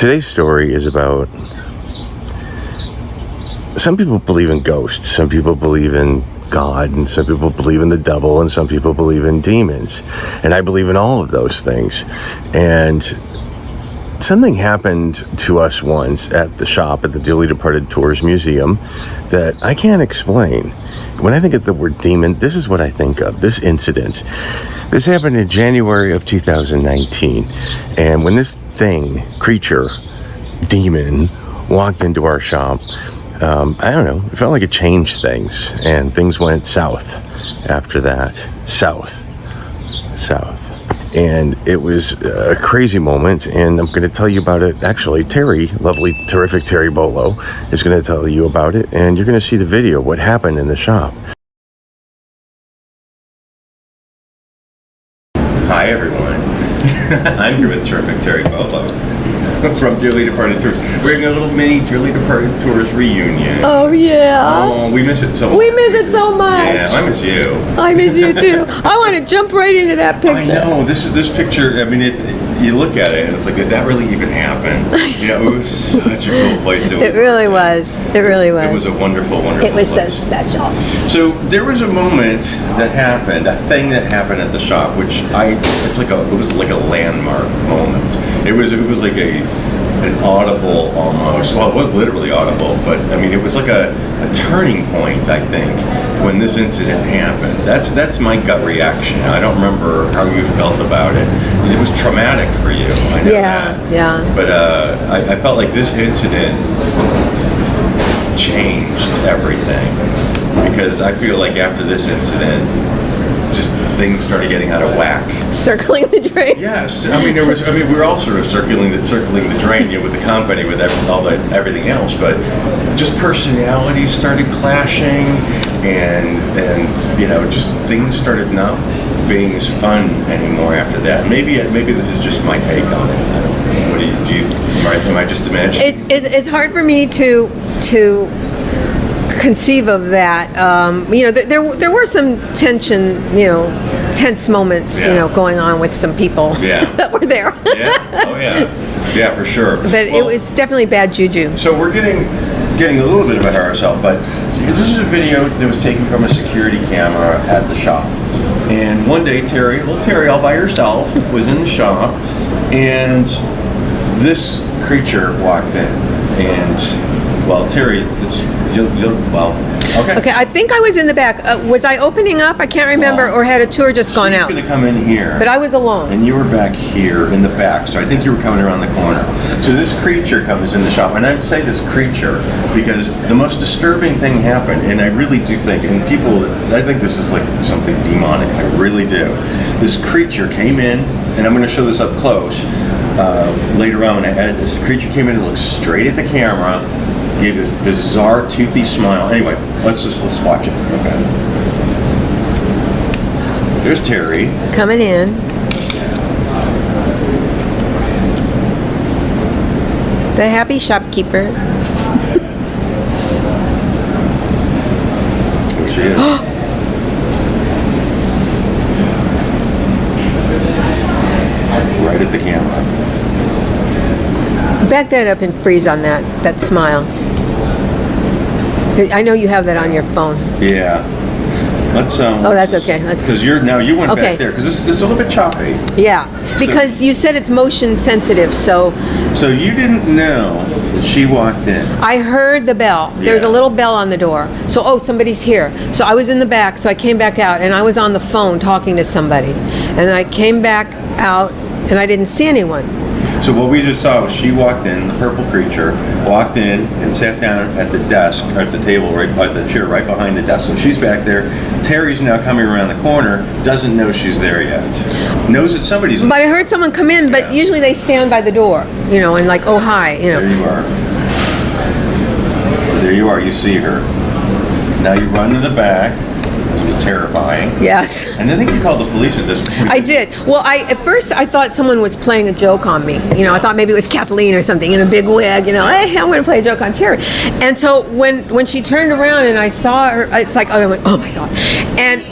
Today's story is about, some people believe in ghosts, some people believe in God, and some people believe in the devil, and some people believe in demons. And I believe in all of those things. And something happened to us once at the shop at the Dearly Departed Tours Museum that I can't explain. When I think of the word demon, this is what I think of, this incident. This happened in January of 2019. And when this thing, creature, demon, walked into our shop, I don't know, it felt like it changed things. And things went south after that. South. And it was a crazy moment, and I'm going to tell you about it. Actually, Terry, lovely, terrific Terry Bolo, is going to tell you about it, and you're going to see the video, what happened in the shop. Hi, everyone. I'm here with terrific Terry Bolo from Dearly Departed Tours. We're having a little mini Dearly Departed Tours reunion. Oh, yeah. Oh, we miss it so much. We miss it so much. Yeah, I miss you. I miss you too. I want to jump right into that picture. I know, this picture, I mean, you look at it and it's like, did that really even happen? You know, it was such a cool place. It really was. It really was. It was a wonderful, wonderful It was place. so special. So there was a moment that happened, a thing that happened at the shop, which it was like a landmark moment. It was like an audible almost. Well, it was literally audible, but I mean, it was like a turning point, I think, when this incident happened. That's my gut reaction. I don't remember how you felt about it. It was traumatic for you. I know that. Yeah. But I felt like this incident changed everything, because I feel like after this incident, just things started getting out of whack. Circling the drain. Yes, we were all sort of circling the drain, you know, with the company, with everything else, but just personalities started clashing, and you know, just things started not being as fun anymore after that. Maybe this is just my take on it. I don't know. What do you am I just imagining? It's hard for me to conceive of that. You know, there were some tension, you know, tense moments, you know, going on with some people that were there. Yeah, for sure. But it was definitely bad juju. So we're getting a little bit ahead of ourselves, but this is a video that was taken from a security camera at the shop. And one day, Terry all by herself was in the shop, and this creature walked in, and well, Terry, okay. Okay, I think I was in the back. Was I opening up? I can't remember, or had a tour just gone out? She's going to come in here. But I was alone. And you were back here in the back, so I think you were coming around the corner. So this creature comes in the shop, and I have to say this creature because the most disturbing thing happened, and I really do think, and I think this is like something demonic, I really do. This creature came in, and I'm going to show this up close later on when I edit this. The creature came in and looked straight at the camera, gave this bizarre toothy smile. Anyway, let's watch it. Okay. There's Terry coming in. The happy shopkeeper. There she is. Right at the camera. Back that up and freeze on that smile. I know you have that on your phone. Yeah. Let's oh, that's okay. Because you went back there because this is a little bit choppy. Yeah, because you said it's motion sensitive, so. So you didn't know that she walked in. I heard the bell. Yeah. There's a little bell on the door. So somebody's here. So I was in the back. So I came back out and I was on the phone talking to somebody, and then I came back out and I didn't see anyone. So what we just saw was she walked in, the purple creature, walked in and sat down at the desk, or at the table, right by the chair, right behind the desk. So she's back there. Terry's now coming around the corner, doesn't know she's there yet. Knows that somebody's... But I heard someone come in, but usually they stand by the door, you know, and like, oh, hi, you know. There you are. There you are, you see her. Now you run to the back. It was terrifying. Yes. And I think you called the police at this point. I did. Well, at first I thought someone was playing a joke on me. You know, I thought maybe it was Kathleen or something in a big wig. You know, hey, I'm going to play a joke on Terry. And so when she turned around and I saw her, it's like, oh, I went, oh my God. And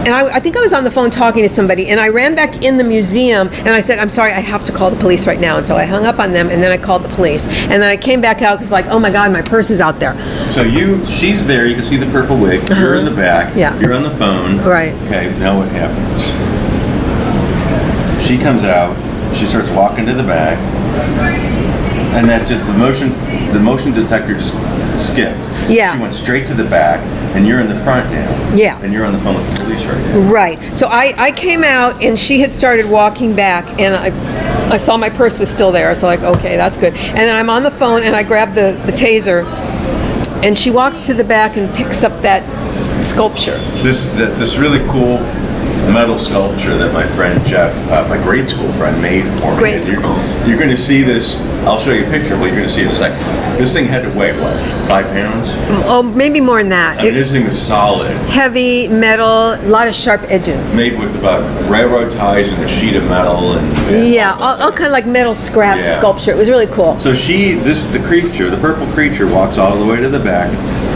and I think I was on the phone talking to somebody, and I ran back in the museum, and I said, I'm sorry, I have to call the police right now. And so I hung up on them, and then I called the police. And then I came back out because, like, oh my God, my purse is out there. So she's there. You can see the purple wig. You're in the back. Yeah. You're on the phone. Right. Okay. Now what happens? She comes out. She starts walking to the back, and that just the motion detector just skipped. Yeah. She went straight to the back, and you're in the front now. Yeah. And you're on the phone with the police right now. Right. So I came out, and she had started walking back, and I saw my purse was still there. So like, okay, that's good. And then I'm on the phone, and I grab the taser, and she walks to the back and picks up that sculpture. This really cool metal sculpture that my friend Jeff, my grade school friend, made for me. Grade And school. You're going to see this. I'll show you a picture, but you're going to see it in a second. This thing had to weigh what? 5 pounds? Oh, maybe more than that. I mean, this thing was solid. Heavy metal, a lot of sharp edges. Made with about railroad ties and a sheet of metal and Yeah, all kind of like metal scrap Yeah. sculpture. It was really cool. So the creature, the purple creature, walks all the way to the back,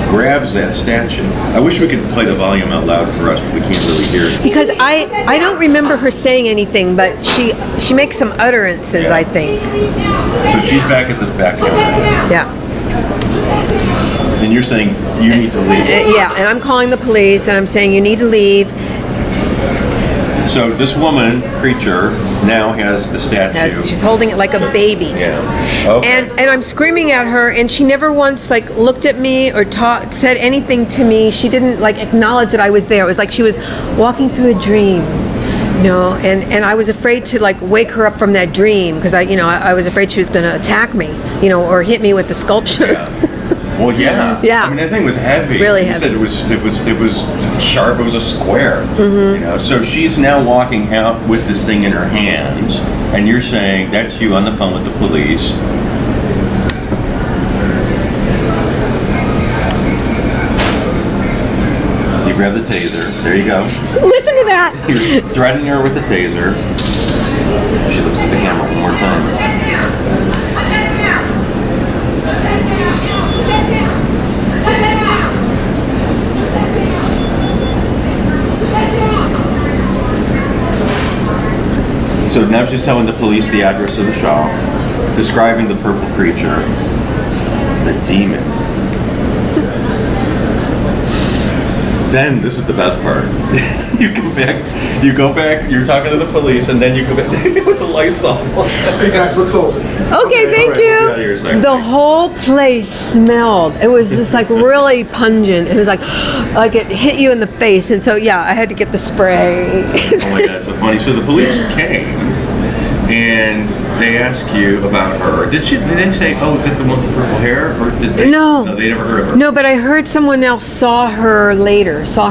grabs that statue. I wish we could play the volume out loud for us, but we can't really hear it. Because I don't remember her saying anything, but she makes some utterances, Yeah. I think. So she's back at the back counter, Yeah. and you're saying you need to leave. Yeah, and I'm calling the police, and I'm saying you need to leave. So this woman, creature, now has the statue. She's holding it like a baby. Yeah. Okay. And I'm screaming at her, and she never once like looked at me or said anything to me. She didn't like acknowledge that I was there. It was like she was walking through a dream, you know. And I was afraid to like wake her up from that dream because I was afraid she was going to attack me, or hit me with the sculpture. Yeah. Well, yeah. Yeah. I mean, that thing was heavy. Really you heavy. said it was sharp. It was a square. Mm-hmm. So she's now walking out with this thing in her hands, and you're saying that's you on the phone with the police. You grab the taser. There you go. Listen to that. You're threatening her with the taser. She looks at the camera one more time. So now she's telling the police the address of the shop, describing the purple creature, the demon. Then this is the best part. You go back, you're talking to the police, and then you go back with the Lysol. Hey guys, we're closing. Okay, thank all right, we'll be out of here in a you. second. The whole place smelled. It was just like really pungent. It was like it hit you in the face. And so, yeah, I had to get the spray. Oh my God, that's so funny. So the police came, and they asked you about her. Did they say, oh, is that the one with the purple hair? Or did they? No. No, they never heard of her. No, but I heard someone else saw her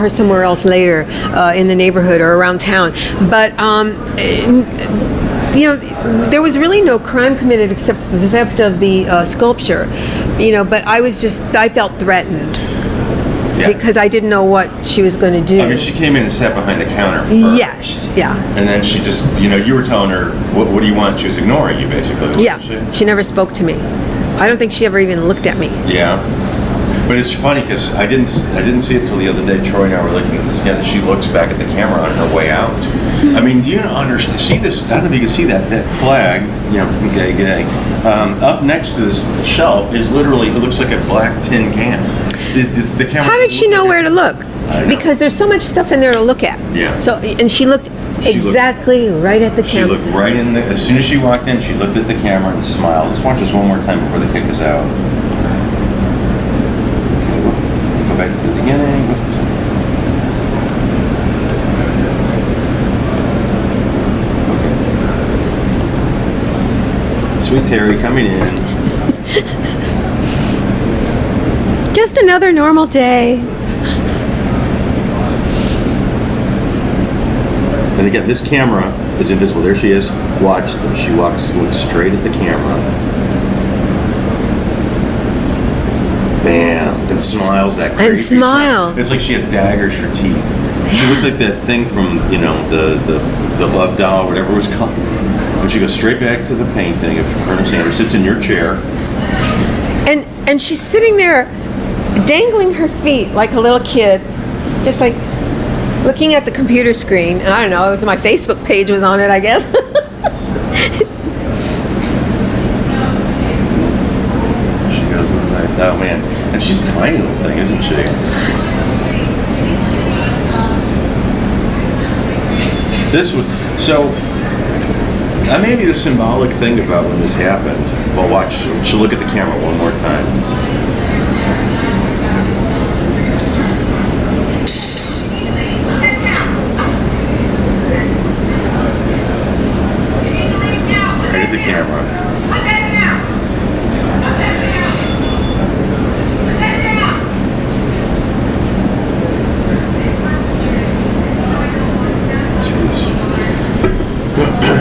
somewhere else later in the neighborhood or around town. But, there was really no crime committed except the theft of the sculpture, but I felt threatened. Yeah. Because I didn't know what she was going to do. I mean, she came in and sat behind the counter first. Yeah. And then she just, you were telling her, what do you want? She was ignoring you, basically. wasn't Yeah, she never spoke to me. I don't think she ever even looked at me. Yeah. But it's funny because I didn't see it till the other day. Troy and I were looking at this again, and she looks back at the camera on her way out. I mean, do you understand? See this? I don't know if you can see that flag. Gay. Up next to this shelf is literally, it looks like a black tin can. The camera. How did she know where to look? I know. Because there's so much stuff in there to look at. Yeah. So, and she looked exactly right at the She camera. looked right in as soon as she walked in, she looked at the camera and smiled. Let's watch this one more time before they kick us out. Okay, we'll go back to the beginning. Okay. Sweet Terry coming in. Just another normal day. And again, this camera is invisible. There she is. Watch them. She looks straight at the camera. Bam. And smiles that crazy smile. It's like she had daggers for teeth. She looked like that thing from, the Love Doll, whatever it was called. And she goes straight back to the painting of Colonel Sanders, sits in your chair. And she's sitting there dangling her feet like a little kid, just like, looking at the computer screen. I don't know. It was my Facebook page was on it, I guess. She goes in the night. Oh man, and she's a tiny little thing, isn't she? This was so. Maybe the symbolic thing about when this happened. Well, watch. She'll look at the camera one more time. Right at the camera.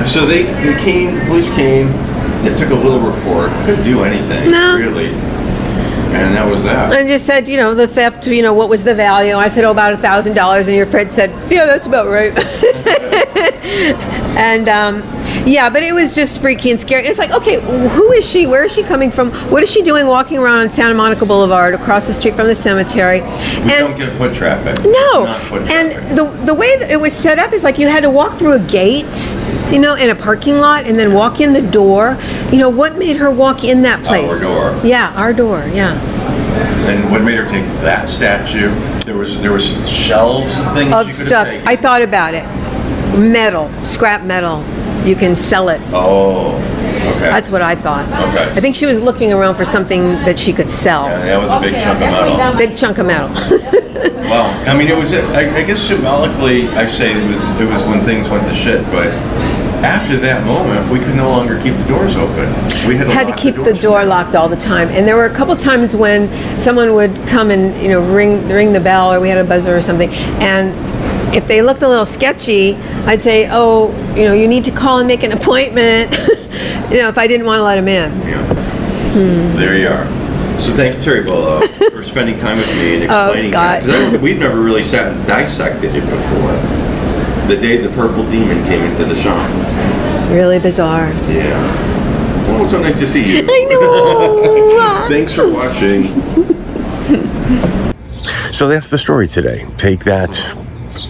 So they came, the police came, they took a little report, couldn't do anything, No. really. And that was that. And just said, the theft, what was the value? I said, about $1,000. And your friend said, yeah, that's about right. And, yeah, but it was just freaky and scary. It's like, okay, who is she? Where is she coming from? What is she doing walking around on Santa Monica Boulevard across the street from the cemetery? We don't get foot traffic. No. It's not foot traffic. And the way that it was set up is like you had to walk through a gate, in a parking lot, and then walk in the door. What made her walk in that place? Our door. Yeah, our door, yeah. And what made her take that statue? There was shelves and things Of she could stuff. have taken. I thought about it. Metal, scrap metal. You can sell it. Oh, okay. That's what I thought. Okay. I think she was looking around for something that she could sell. Yeah, that was a big chunk of metal. Big chunk of metal. Well, I mean, it was. I guess symbolically, I say it was when things went to shit. But after that moment, we could no longer keep the doors open. We had Had to lock keep the doors. door locked all the time, and there were a couple times when someone would come and ring the bell, or we had a buzzer or something, and if they looked a little sketchy, I'd say, oh, you need to call and make an appointment. If I didn't want to let them in. Yeah. There you are. So thank you, Terry Bolo, for spending time with me and explaining Scott. that. 'Cause we've never really sat and dissected it before. The day the purple demon came into the shop. Really bizarre. Yeah. Well, it's so nice to see you. I know. Thanks for watching. So that's the story today. Take that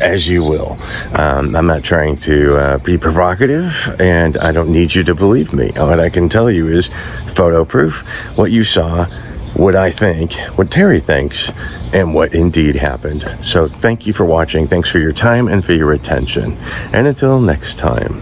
as you will. I'm not trying to be provocative, and I don't need you to believe me. What I can tell you is photo proof, what you saw, what I think, what Terry thinks, and what indeed happened. So thank you for watching. Thanks for your time and for your attention. And until next time.